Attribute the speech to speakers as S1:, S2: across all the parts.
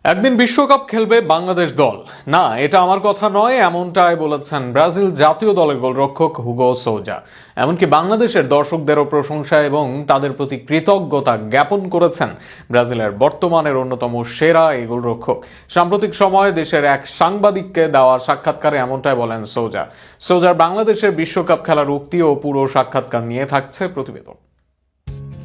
S1: একদিন বিশ্বকাপ খেলবে বাংলাদেশ দল। না, এটা আমার কথা নয়, এমনটাই বলেছেন ব্রাজিল জাতীয় দলের গোলরক্ষক হুগো সোজা। এমনকি বাংলাদেশের দর্শকদেরও প্রশংসা এবং তাদের প্রতি কৃতজ্ঞতা জ্ঞাপন করেছেন ব্রাজিলের বর্তমানের অন্যতম সেরা এই গোলরক্ষক। সাম্প্রতিক সময়ে দেশের এক সাংবাদিককে দেওয়া সাক্ষাৎকারে এমনটাই বলেন সোজা। সোজার বাংলাদেশের বিশ্বকাপ খেলার উক্তি ও পুরো সাক্ষাৎকার নিয়ে থাকছে প্রতিবেদন।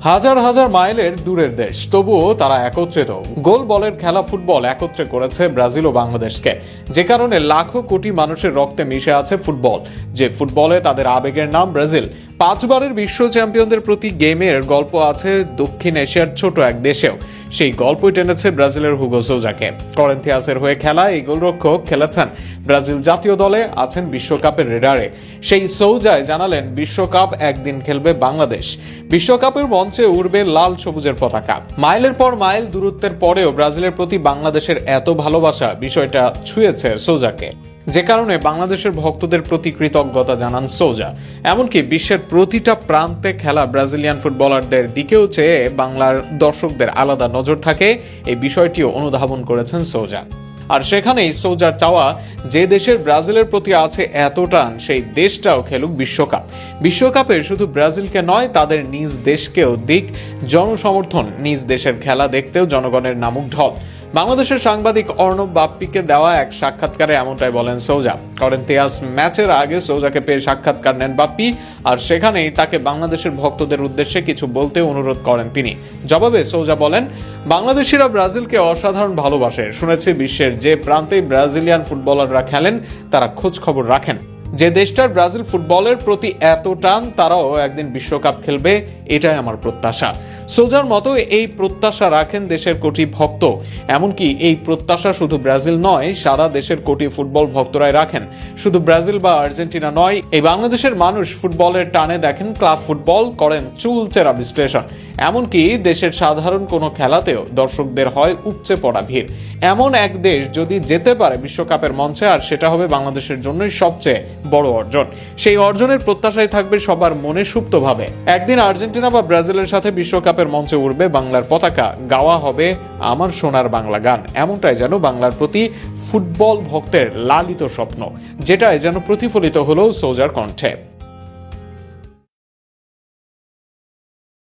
S1: হাজার হাজার মাইলের দূরের দেশ, তবুও তারা একত্রিত। গোল বলের খেলা ফুটবল একত্রে করেছে ব্রাজিল ও বাংলাদেশকে, যে কারণে লাখো কোটি মানুষের রক্তে মিশে আছে ফুটবল। যে ফুটবলে তাদের আবেগের নাম ব্রাজিল। 5 বারের বিশ্ব চ্যাম্পিয়নদের প্রতি গেমের গল্প আছে দক্ষিণ এশিয়ার ছোট এক দেশেও। সেই গল্পই টেনেছে ব্রাজিলের হুগো সোজাকে। করেন্থিয়াসের হয়ে খেলা এই গোলরক্ষক খেলেছেন ব্রাজিল জাতীয় দলে, আছেন বিশ্বকাপের রেডারে। সেই সোজায় জানালেন, বিশ্বকাপ একদিন খেলবে বাংলাদেশ। বিশ্বকাপের মঞ্চে উড়বে লাল সবুজের পতাকা। মাইলের পর মাইল দূরত্বের পরেও ব্রাজিলের প্রতি বাংলাদেশের এত ভালোবাসা, বিষয়টা ছুঁয়েছে সোজাকে, যে কারণে বাংলাদেশের ভক্তদের প্রতি কৃতজ্ঞতা জানান সোজা। এমনকি বিশ্বের প্রতিটা প্রান্তে খেলা ব্রাজিলিয়ান ফুটবলারদের দিকেও চেয়ে বাংলার দর্শকদের আলাদা নজর থাকে, এই বিষয়টিও অনুধাবন করেছেন সোজা। আর সেখানেই সোজার চাওয়া, যে দেশের ব্রাজিলের প্রতি আছে এত টান, সেই দেশটাও খেলুক বিশ্বকাপ। বিশ্বকাপে শুধু ব্রাজিলকে নয়, তাদের নিজ দেশকেও দিক জনসমর্থন। নিজ দেশের খেলা দেখতেও জনগণের নামুক ঢল। বাংলাদেশের সাংবাদিক অর্ণব বাপ্পিকে দেওয়া এক সাক্ষাৎকারে এমনটাই বলেন সোজা। করেন্থিয়াস ম্যাচের আগে সোজাকে পেয়ে সাক্ষাৎকার নেন বাপ্পি, আর সেখানেই তাকে বাংলাদেশের ভক্তদের উদ্দেশ্যে কিছু বলতে অনুরোধ করেন তিনি। জবাবে সোজা বলেন, বাংলাদেশিরা ব্রাজিলকে অসাধারণ ভালোবাসে। শুনেছি বিশ্বের যে প্রান্তেই ব্রাজিলিয়ান ফুটবলাররা খেলেন, তারা খোঁজ খবর রাখেন। যে দেশটার ব্রাজিল ফুটবলের প্রতি এত টান, তারাও একদিন বিশ্বকাপ খেলবে, এটাই আমার প্রত্যাশা। সোজার মতো এই প্রত্যাশা রাখেন দেশের কোটি ভক্ত। এমনকি এই প্রত্যাশা শুধু ব্রাজিল নয়, সারা দেশের কোটি ফুটবল ভক্তরাই রাখেন। শুধু ব্রাজিল বা আর্জেন্টিনা নয়, এই বাংলাদেশের মানুষ ফুটবলের টানে দেখেন ক্লাব ফুটবল, করেন চুলচেরা বিশ্লেষণ। এমনকি দেশের সাধারণ কোনো খেলাতেও দর্শকদের হয় উপচে পড়া ভিড়। এমন এক দেশ যদি যেতে পারে বিশ্বকাপের মঞ্চে, আর সেটা হবে বাংলাদেশের জন্যই সবচেয়ে বড় অর্জন। সেই অর্জনের প্রত্যাশাই থাকবে সবার মনে সুপ্তভাবে। একদিন আর্জেন্টিনা বা ব্রাজিলের সাথে বিশ্বকাপের মঞ্চে উড়বে বাংলার পতাকা, গাওয়া হবে আমার সোনার বাংলা গান। এমনটাই যেন বাংলার প্রতি ফুটবল ভক্তের লালিত স্বপ্ন, যেটাই যেন প্রতিফলিত হলো সোজার কণ্ঠে।